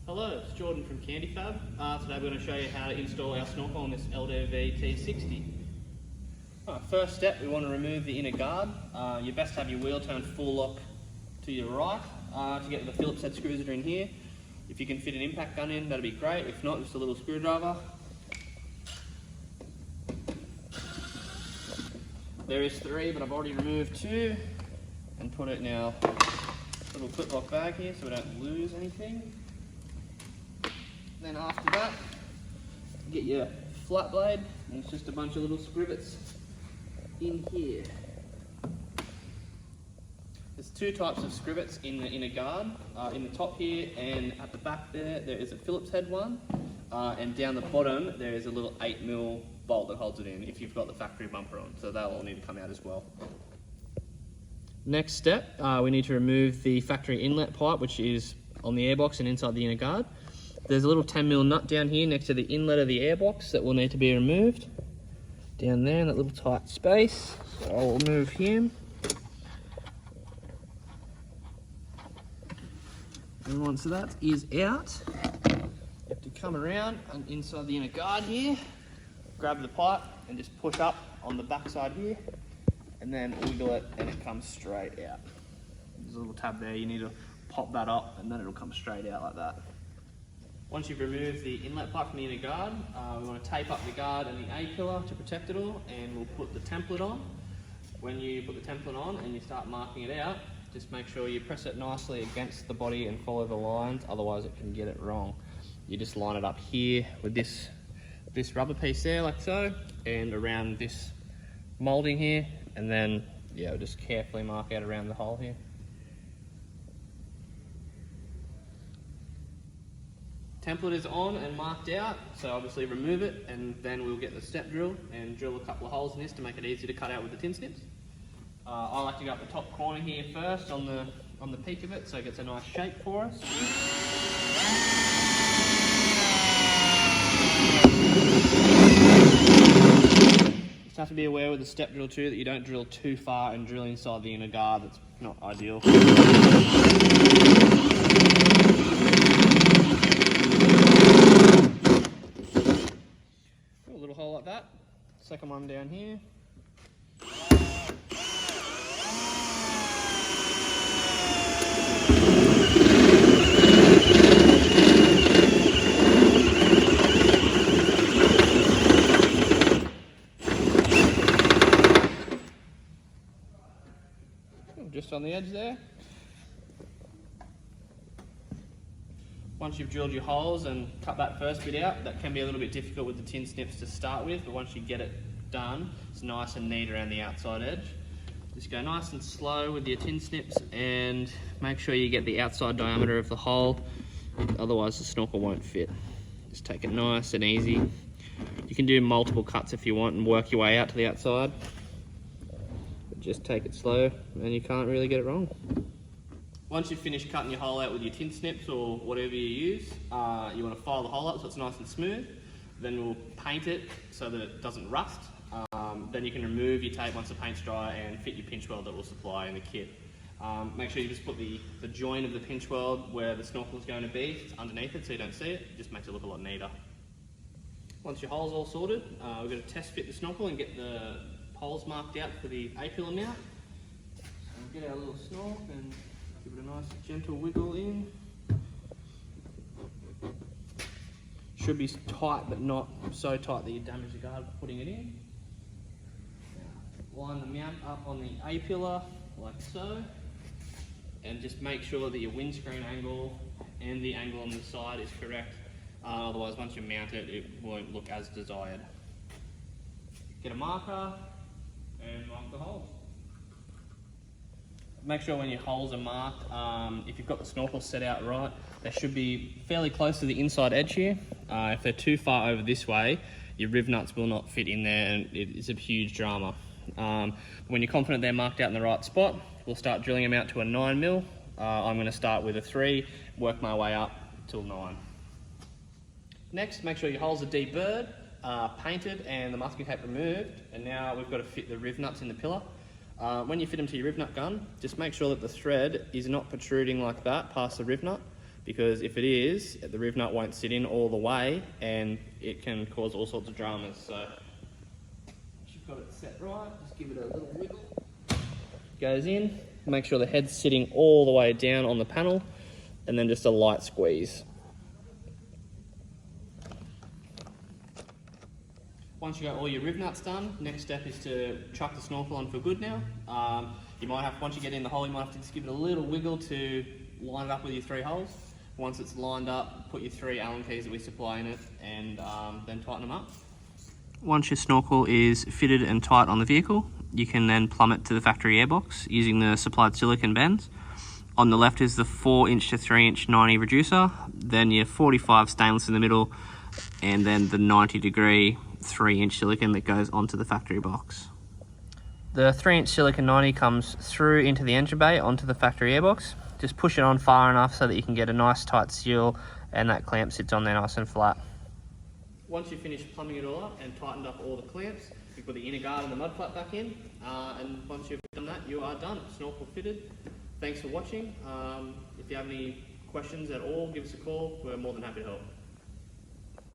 Hello, it's Jordan from Candy Fab. Today we're going to show you how to install our snorkel on this LDV T60. First step, we want to remove the inner guard. You best have your wheel turned full lock to your right to get the Phillips head screws that are in here. If you can fit an impact gun in, that'd be great. If not, just a little screwdriver. There is 3, but I've already removed 2 and put it in our little clip lock bag here so we don't lose anything. Then after that, get your flat blade, and it's just a bunch of little sprivots in here. There's 2 types of sprivots in the inner guard. In the top here and at the back there is a Phillips head one, and down the bottom there is a little 8mm bolt that holds it in if you've got the factory bumper on, so they'll all need to come out as well. Next step, we need to remove the factory inlet pipe, which is on the airbox and inside the inner guard. There's a little 10mm nut down here next to the inlet of the airbox that will need to be removed. Down there in that little tight space. So I'll remove him. And once that is out, you have to come around and inside the inner guard here, grab the pipe and just push up on the back side here, and then wiggle it and it comes straight out. There's a little tab there, you need to pop that up and then it'll come straight out like that. Once you've removed the inlet pipe from the inner guard, we want to tape up the guard and the A-pillar to protect it all, and we'll put the template on. When you put the template on and you start marking it out, just make sure you press it nicely against the body and follow the lines, otherwise it can get it wrong. You just line it up here with this rubber piece there, like so, and around this moulding here, and then just carefully mark out around the hole here. Template is on and marked out, so obviously remove it, and then we'll get the step drill and drill a couple of holes in this to make it easy to cut out with the tin snips. I like to go up the top corner here first on the peak of it, so it gets a nice shape for us. Just have to be aware with the step drill too that you don't drill too far and drill inside the inner guard. That's not ideal. A little hole like that. Second one down here. Just on the edge there. Once you've drilled your holes and cut that first bit out, that can be a little bit difficult with the tin snips to start with, but once you get it done, it's nice and neat around the outside edge. Just go nice and slow with your tin snips and make sure you get the outside diameter of the hole, otherwise the snorkel won't fit. Just take it nice and easy. You can do multiple cuts if you want and work your way out to the outside. Just take it slow and you can't really get it wrong. Once you've finished cutting your hole out with your tin snips or whatever you use, you want to file the hole up so it's nice and smooth. Then we'll paint it so that it doesn't rust. Then you can remove your tape once the paint's dry and fit your pinch weld that we'll supply in the kit. Make sure you just put the joint of the pinch weld where the snorkel is going to be. It's underneath it so you don't see it. It just makes it look a lot neater. Once your hole's all sorted, we're going to test fit the snorkel and get the holes marked out for the A-pillar mount. So we'll get our little snork and give it a nice gentle wiggle in. Should be tight but not so tight that you damage the guard putting it in. Line the mount up on the A-pillar like so, and just make sure that your windscreen angle and the angle on the side is correct, otherwise once you mount it, it won't look as desired. Get a marker and mark the holes. Make sure when your holes are marked, if you've got the snorkel set out right, they should be fairly close to the inside edge here. If they're too far over this way, your riv nuts will not fit in there and it is a huge drama. When you're confident they're marked out in the right spot, we'll start drilling them out to a 9mm. I'm going to start with a 3, work my way up till 9. Next, make sure your holes are deburred, painted and the masking tape removed, and now we've got to fit the riv nuts in the pillar. When you fit them to your riv nut gun, just make sure that the thread is not protruding like that past the riv nut. because if it is, the riv nut won't sit in all the way and it can cause all sorts of dramas. So once you've got it set right, just give it a little wiggle. Goes in, make sure the head's sitting all the way down on the panel, and then just a light squeeze. Once you got all your riv nuts done, next step is to chuck the snorkel on for good now. You might have, once you get in the hole, you might have to just give it a little wiggle to line it up with your 3 holes. Once it's lined up, put your 3 Allen keys that we supply in it, and then tighten them up. Once your snorkel is fitted and tight on the vehicle, you can then plumb it to the factory airbox using the supplied silicon bends. On the left is the 4" to 3" 90 reducer, then your 45 stainless in the middle, and then the 90° 3" silicon that goes onto the factory box. The 3" silicon 90 comes through into the engine bay onto the factory airbox. Just push it on far enough so that you can get a nice tight seal, and that clamp sits on there nice and flat. Once you've finished plumbing it all up and tightened up all the clamps, you put the inner guard and the mud flap back in, and once you've done that, you are done. Snorkel fitted. Thanks for watching. If you have any questions at all, give us a call. We're more than happy to help.